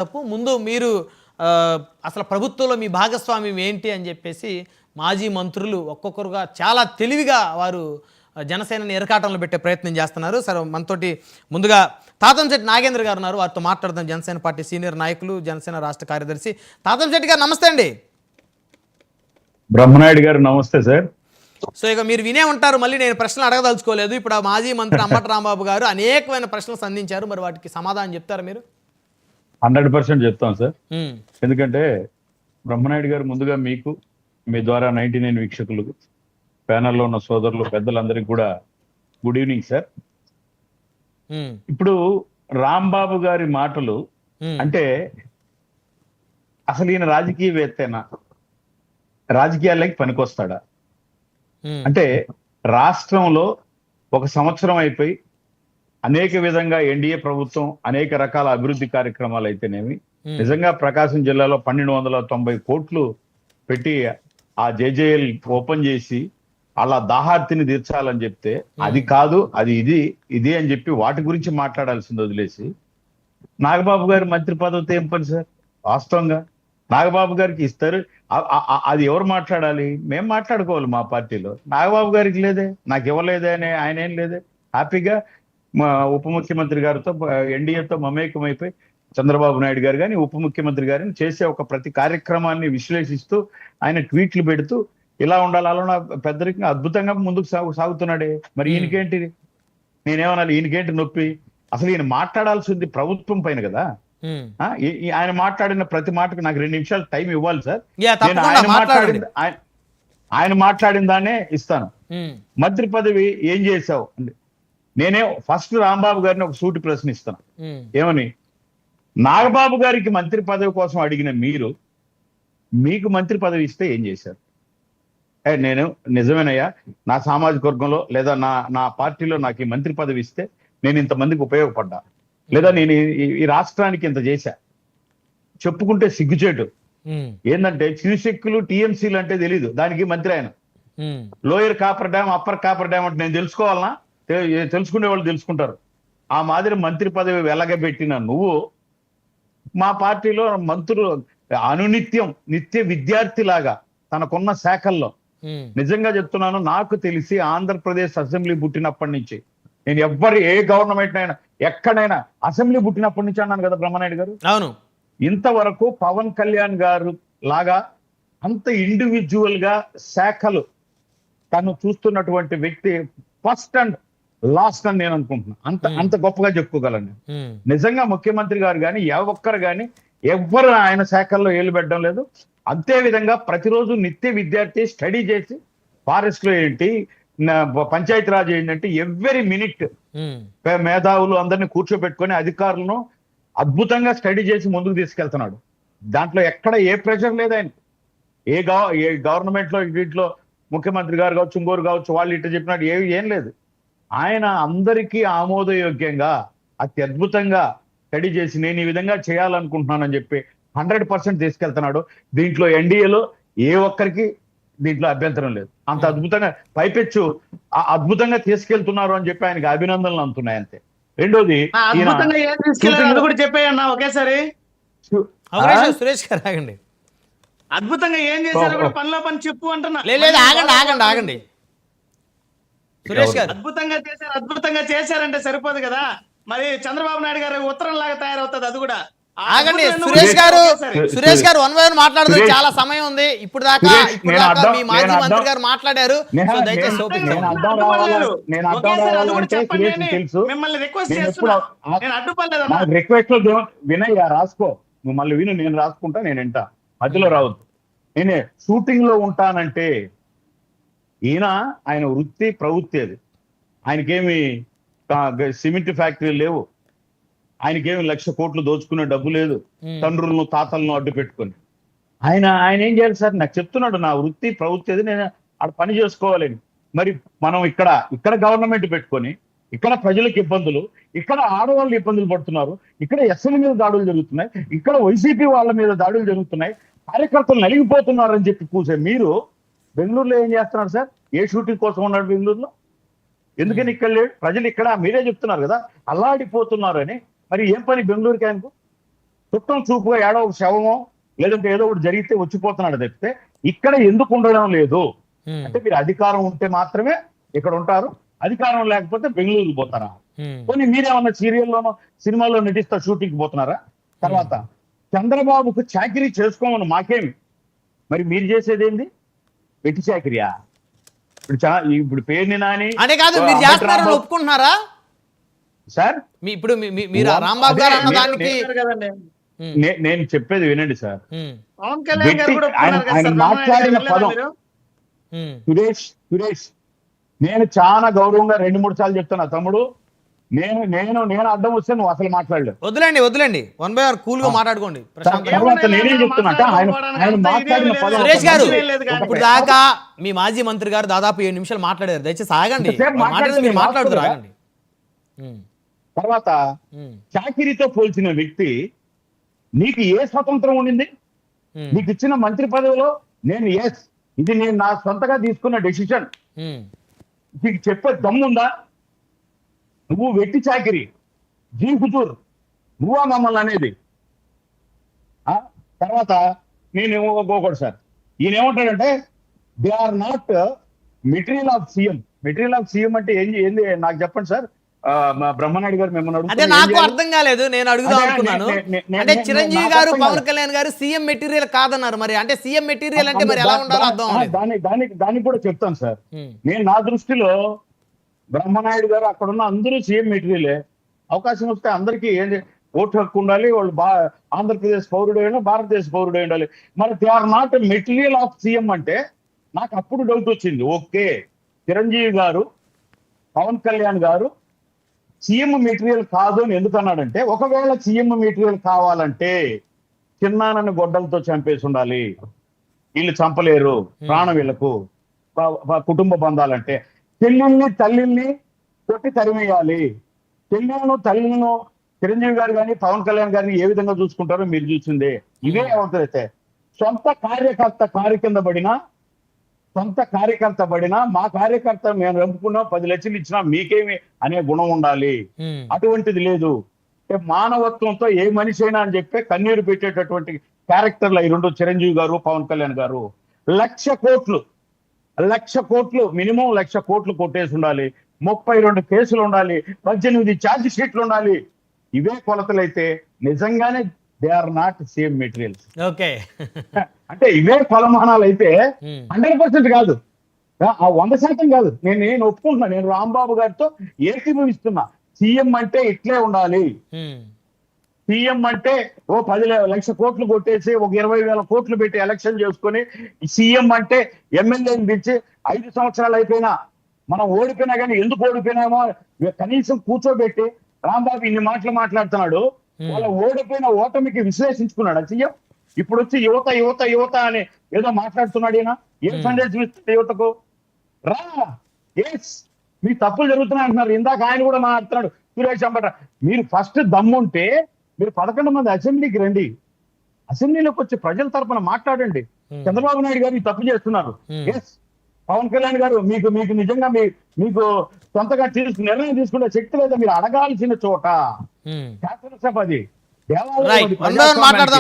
తప్పు ముందు మీరు అసలు ప్రభుత్వంలో మీ భాగస్వామ్యం ఏంటి అని చెప్పేసి మాజీ మంత్రులు ఒక్కొక్కరుగా చాలా తెలివిగా వారు జనసేనని ఎరకాటంలో పెట్టే ప్రయత్నం చేస్తున్నారు. సరే, మనతోటి ముందుగా తాతంశెట్టి నాగేంద్ర గారు ఉన్నారు. వారితో మాట్లాడదాం. జనసేన పార్టీ సీనియర్ నాయకులు, జనసేన రాష్ట్ర కార్యదర్శి తాతంశెట్టి గారు, నమస్తే అండి. బ్రహ్మనాయుడు గారు నమస్తే సార్. సో ఇక మీరు వినే ఉంటారు, మళ్ళీ నేను ప్రశ్నలు అడగదలుచుకోలేదు. ఇప్పుడు ఆ మాజీ మంత్రి అంబటి రాంబాబు గారు అనేకమైన ప్రశ్నలు సంధించారు. మరి వాటికి సమాధానం చెప్తారా మీరు? 100% చెప్తాం సార్. ఎందుకంటే బ్రహ్మనాయుడు గారు ముందుగా మీకు, మీ ద్వారా 99 వీక్షకులు, ప్యానల్లో ఉన్న సోదరులు, పెద్దలందరికీ కూడా గుడ్ ఈవినింగ్ సార్. ఇప్పుడు రాంబాబు గారి మాటలు అంటే అసలు ఈయన రాజకీయవేత్తేనా, రాజకీయాలకి పనికొస్తాడా అంటే, రాష్ట్రంలో ఒక సంవత్సరం అయిపోయి అనేక విధంగా ఎన్డీఏ ప్రభుత్వం అనేక రకాల అభివృద్ధి కార్యక్రమాలు అయితేనేమి, నిజంగా ప్రకాశం జిల్లాలో 1290 కోట్లు పెట్టి ఆ జేజేఎల్ ఓపెన్ చేసి అలా దాహార్తిని తీర్చాలని చెప్తే అది కాదు, అది ఇది అని చెప్పి వాటి గురించి మాట్లాడాల్సింది వదిలేసి నాగబాబు గారి మంత్రి పదవితో ఏం పని సార్? వాస్తవంగా నాగబాబు గారికి ఇస్తారు, అది ఎవరు మాట్లాడాలి? మేము మాట్లాడుకోవాలి మా పార్టీలో. నాగబాబు గారికి లేదే, నాకు ఇవ్వలేదే అని ఆయన ఏం లేదే, హ్యాపీగా మా ఉప ముఖ్యమంత్రి గారితో ఎన్డీఏతో మమేకమైపోయి చంద్రబాబు నాయుడు గారు కానీ ఉప ముఖ్యమంత్రి గారిని చేసే ఒక ప్రతి కార్యక్రమాన్ని విశ్లేషిస్తూ ఆయన ట్వీట్లు పెడుతూ ఇలా ఉండాలి అలా పెద్దరికంగా అద్భుతంగా ముందుకు సాగుతున్నాడే. మరి ఈయనకేంటి, నేనేమనాలి, ఈయనకేంటి నొప్పి? అసలు ఈయన మాట్లాడాల్సింది ప్రభుత్వం పైన కదా. ఆయన మాట్లాడిన ప్రతి మాటకు నాకు 2 నిమిషాలు టైం ఇవ్వాలి సార్. నేను ఆయన మాట్లాడిన దాన్నే ఇస్తాను. మంత్రి పదవి ఏం చేశావు అంటే, నేనే ఫస్ట్ రాంబాబు గారిని ఒక సూటి ప్రశ్న ఇస్తాను. ఏమని, నాగబాబు గారికి మంత్రి పదవి కోసం అడిగిన మీరు, మీకు మంత్రి పదవి ఇస్తే ఏం చేశారు? నేను నిజమేనయ్యా, నా సామాజిక వర్గంలో లేదా నా పార్టీలో నాకు ఈ మంత్రి పదవి ఇస్తే నేను ఇంతమందికి ఉపయోగపడ్డా, లేదా నేను ఈ రాష్ట్రానికి ఇంత చేశా చెప్పుకుంటే సిగ్గుచేటు. ఏంటంటే చిరుశెక్కులు టీఎంసీలు అంటే తెలీదు, దానికి మంత్రి ఆయన. Lower copper dam, upper coffer dam అంటే నేను తెలుసుకోవాలనా? తెలుసుకునే వాళ్ళు తెలుసుకుంటారు. ఆ మాదిరి మంత్రి పదవి వెలగబెట్టిన నువ్వు మా పార్టీలో మంత్రులు అనునిత్యం నిత్య విద్యార్థి లాగా తనకున్న శాఖల్లో, నిజంగా చెప్తున్నాను, నాకు తెలిసి ఆంధ్రప్రదేశ్ అసెంబ్లీ పుట్టినప్పటి నుంచి నేను ఏ గవర్నమెంట్ అయినా ఎక్కడైనా అసెంబ్లీ పుట్టినప్పటి నుంచి అన్నాను కదా బ్రహ్మనాయుడు గారు. అవును, ఇంతవరకు పవన్ కళ్యాణ్ గారు లాగా అంత ఇండివిజువల్ గా శాఖలు తను చూస్తున్నటువంటి వ్యక్తి ఫస్ట్ అండ్ లాస్ట్ అని నేను అనుకుంటున్నా. అంత గొప్పగా చెప్పుకోగలను. నిజంగా ముఖ్యమంత్రి గారు కానీ ఒక్కరు కానీ ఎవ్వరు ఆయన శాఖల్లో ఏలు పెట్టడం లేదు. అంతే విధంగా ప్రతిరోజు నిత్య విద్యార్థి స్టడీ చేసి ఫారెస్ట్ లో ఏంటి, పంచాయతీరాజ్ ఏంటంటే ఎవ్రీ మినిట్ మేధావులు అందరినీ కూర్చోబెట్టుకొని అధికారులను అద్భుతంగా స్టడీ చేసి ముందుకు తీసుకెళ్తున్నాడు. దాంట్లో ఎక్కడ ఏ ప్రెషర్ లేదు ఆయన. ఏ గవర్నమెంట్ లో వీటిలో ముఖ్యమంత్రి గారు కావచ్చు, ఇంకోరు కావచ్చు, వాళ్ళు ఇట్లా చెప్పినట్టు ఏం లేదు. ఆయన అందరికీ ఆమోదయోగ్యంగా అత్యద్భుతంగా స్టడీ చేసి నేను ఈ విధంగా చేయాలనుకుంటున్నానని చెప్పి 100% తీసుకెళ్తున్నాడు. దీంట్లో ఎన్డీఏలో ఏ ఒక్కరికి దీంట్లో అభ్యంతరం లేదు. అంత అద్భుతంగా పైపెచ్చు అద్భుతంగా తీసుకెళ్తున్నారు అని చెప్పి ఆయనకి అభినందనలు అందుతున్నాయి అంతే. రెండోది చెప్పేయన్నా ఒకేసారి సురేష్ గారు ఆగండి. అద్భుతంగా ఏం చేశారు పనిలో పని చెప్పు అంటున్నా. ఆగండి సురేష్ గారు, అద్భుతంగా చేశారంటే సరిపోదు కదా, మరి చంద్రబాబు నాయుడు గారు ఉత్తరం లాగా తయారవుతుంది అది కూడా. ఆగండి సురేష్ గారు 1 by 1 మాట్లాడదు, చాలా సమయం ఉంది. ఇప్పుడు దాకా మీ మాజీ మంత్రి గారు మాట్లాడారు. మిమ్మల్ని రిక్వెస్ట్ చేస్తున్నా, రిక్వెస్ట్ వినయ్యా, రాసుకో, నువ్వు మళ్ళీ విను, నేను రాసుకుంటా, నేను వింటా, మధ్యలో రావద్దు. నేనే షూటింగ్ లో ఉంటానంటే ఆయన వృత్తి ప్రవృత్తి అది. ఆయనకేమి సిమెంట్ ఫ్యాక్టరీలు లేవు, ఆయనకేమి 1,00,000 కోట్లు దోచుకునే డబ్బు లేదు, తండ్రులను తాతలను అడ్డు పెట్టుకొని. ఆయన ఏం చేయాలి సార్? నాకు చెప్తున్నాడు, నా వృత్తి ప్రవృత్తి అది, నేను ఆడ పని చేసుకోవాలని. మరి మనం ఇక్కడ గవర్నమెంట్ పెట్టుకొని ఇక్కడ ప్రజలకు ఇబ్బందులు, ఇక్కడ ఆడవాళ్ళు ఇబ్బందులు పడుతున్నారు, ఇక్కడ ఎస్ఎల్ మీద దాడులు జరుగుతున్నాయి, ఇక్కడ వైసీపీ వాళ్ళ మీద దాడులు జరుగుతున్నాయి, కార్యకర్తలు నలిగిపోతున్నారని చెప్పి కూసే మీరు బెంగళూరులో ఏం చేస్తున్నారు సార్? ఏ షూటింగ్ కోసం ఉన్నాడు బెంగళూరులో? ఎందుకని ఇక్కడ లేడు? ప్రజలు ఇక్కడ మీరే చెప్తున్నారు కదా అల్లాడిపోతున్నారు అని. మరి ఏం పని బెంగళూరుకి ఆయనకు? చుట్టం చూపుగా ఏడో ఒక శవమో లేదంటే ఏదో ఒకటి జరిగితే వచ్చిపోతున్నాడు తప్పితే ఇక్కడ ఎందుకు ఉండడం లేదు ఉమ్, అంటే మీరు అధికారం ఉంటే మాత్రమే ఇక్కడ ఉంటారు, అధికారం లేకపోతే బెంగళూరుకి పోతారా? ఉమ్, పోనీ మీరేమన్నా సీరియల్లోనో సినిమాల్లో నటిస్తా షూటింగ్ పోతున్నారా? తర్వాత చంద్రబాబుకు చాకరీ చేసుకోమని మాకేమి, మరి మీరు చేసేది ఏంది? వెట్టి చాకరియా? ఇప్పుడు పేరుని నాని అంటే కాదు మీరు అంబటి చేస్తున్నారని రాంబాబు ఒప్పుకుంటున్నారా? సార్ ఇప్పుడు మీరు రాంబాబు గారు అన్న అదే దానికి చెప్పారు కదండి. ఉమ్, నేను చెప్పేది వినండి సార్. ఉమ్, పవన్ కళ్యాణ్ గారు కూడా ఆయన- ఒప్పుకున్నారు కదా ఆయన సార్, రామారావు మాట్లాడిన గారు వెళ్ళలేదా పదం. మీరు? ఉమ్, సురేష్ నేను చాలా గౌరవంగా 2-3 సార్లు చెప్తున్నా తమ్ముడు, నేను అడ్డం వస్తే నువ్వు అసలు మాట్లాడలేవు. వద్దులేండి 1 by 1 కూల్ గా మాట్లాడుకోండి ప్రశాంతంగా. తర్వాత నేనేం చెప్తున్నా అంటే ఆయన మాట్లాడిన పదం సురేష్ గారు మంచిదేం లేదు కానీ. ఇప్పుడు దాకా మీ మాజీ మంత్రి గారు దాదాపు 7 నిమిషాలు మాట్లాడారు. దయచేసి ఆగండి, ఇంతసేపు మాట్లాడేది మాట్లాడితే మీరు మాట్లాడుతున్నారు, మాట్లాడుతురా? ఆగండి. ఉమ్, తర్వాత ఉమ్, చాకిరీతో పోల్చిన వ్యక్తి నీకు ఏ స్వతంత్రం ఉండింది? ఉమ్, నీకు ఇచ్చిన మంత్రి పదవిలో ఇది నేను నా సొంతగా తీసుకున్న డెసిషన్, ఉమ్, నీకు చెప్పే దమ్ముందా? నువ్వు వెట్టి చాకిరి జీ హుజూర్ నువ్వా మమ్మల్ని అనేది? ఆ? తర్వాత నేను ఇంకొకటి సార్, ఈయన ఏమంటాడంటే they are not material of CM అంటే ఏంది నాకు చెప్పండి సార్. మా బ్రహ్మనాయుడు గారు మిమ్మల్ని అంటే అడుగుతున్నారు, ఏం నాకు చేయాలి? అర్థం కాలేదు, నేను అడుగుదాం అదే, అనుకున్నాను. నే- అంటే నే- చిరంజీవి నాకు గారు అర్థం పవన్ కాలేదు. కళ్యాణ్ గారు సీఎం మెటీరియల్ కాదన్నారు. మరి అంటే సీఎం మెటీరియల్ అంటే మరి ఎలా ఉండాలో అర్థం అవ్వలేదు. దానికి కూడా చెప్తాను సార్. ఉమ్, నేను నా దృష్టిలో బ్రహ్మనాయుడు గారు అక్కడ ఉన్న అందరూ సీఎం మెటీరియలే. అవకాశం వస్తే అందరికీ ఏంటి ఓటు హక్కు ఉండాలి, వాళ్ళు ఆంధ్రప్రదేశ్ పౌరుడు అయినా భారతదేశ పౌరుడు ఉండాలి. మరి they are not material of CM అంటే నాకు అప్పుడు డౌట్ వచ్చింది. ఓకే, చిరంజీవి గారు పవన్ కళ్యాణ్ గారు సీఎం మెటీరియల్ కాదు అని ఎందుకు అన్నాడంటే, ఒకవేళ సీఎం మెటీరియల్ కావాలంటే చిన్నానని గొడ్డలతో చంపేసి ఉండాలి, వీళ్ళు చంపలేరు, ప్రాణం వీళ్ళకు కుటుంబ బంధాలంటే తల్లిని కొట్టి తరిమేయాలి. తల్లిను చిరంజీవి గారు కానీ పవన్ కళ్యాణ్ గారిని ఏ విధంగా చూసుకుంటారో మీరు చూసిందే. ఇవే అవుతారైతే సొంత కార్యకర్త పడినా మా కార్యకర్త మేము రంపుకున్నా 10 లక్షలు ఇచ్చినా మీకేమి అనే గుణం ఉండాలి. ఉమ్, అటువంటిది లేదు. మానవత్వంతో ఏ మనిషి అయినా అని చెప్పి కన్నీరు పెట్టేటటువంటి క్యారెక్టర్లు ఈ రెండు, చిరంజీవి గారు పవన్ కళ్యాణ్ గారు. 1,00,00,000 కోట్లు మినిమం 1,00,00,000 కోట్లు కొట్టేసి ఉండాలి, 32 కేసులు ఉండాలి, 18 ఛార్జ్ షీట్లు ఉండాలి. ఇవే కొలతలైతే నిజంగానే they are not same materials. Okay. అంటే ఇవే కొలమానాలు అయితే ఉమ్, 100% కాదు, ఆ 100% కాదు. నేను ఒప్పుకుంటున్నా, నేను రాంబాబు గారితో ఏకీభవిస్తున్నా. సీఎం అంటే ఇట్లే ఉండాలి. ఉమ్, సీఎం అంటే 10,00,000 కోట్లు కొట్టేసి 20,000 కోట్లు పెట్టి ఎలక్షన్ చేసుకొని సీఎం అంటే ఎమ్మెల్యేని పిలిచి 5 సంవత్సరాలు అయిపోయినా మనం ఓడిపోయినా కానీ ఎందుకు ఓడిపోయినామో కనీసం కూర్చోబెట్టి రాంబాబు ఇన్ని మాటలు మాట్లాడుతున్నాడు. వాళ్ళ ఓడిపోయిన ఓటమికి విశ్లేషించుకున్నాడు సీఎం. ఇప్పుడు వచ్చి యువత అని ఏదో మాట్లాడుతున్నాడు. ఈయన ఏం సందేశం ఇస్తుంది యువతకు? రా, ఎస్ మీ తప్పులు జరుగుతున్నాయి అంటున్నారు. ఇందాక ఆయన కూడా మాట్లాడుతున్నాడు, సురేష్ అంబట. మీరు ఫస్ట్ దమ్ముంటే మీరు 11 మంది అసెంబ్లీకి రండి, అసెంబ్లీలోకి వచ్చి ప్రజల తరపున మాట్లాడండి. చంద్రబాబు నాయుడు గారు ఈ తప్పు చేస్తున్నారు. ఎస్, పవన్ కళ్యాణ్ గారు మీకు నిజంగా మీకు సొంతగా నిర్ణయం తీసుకునే శక్తి లేదా? మీరు అడగాల్సిన చోట ఉమ్. శాసనసభ, అది రైట్, దేవాలయం, అది అందరం మాట్లాడదాం.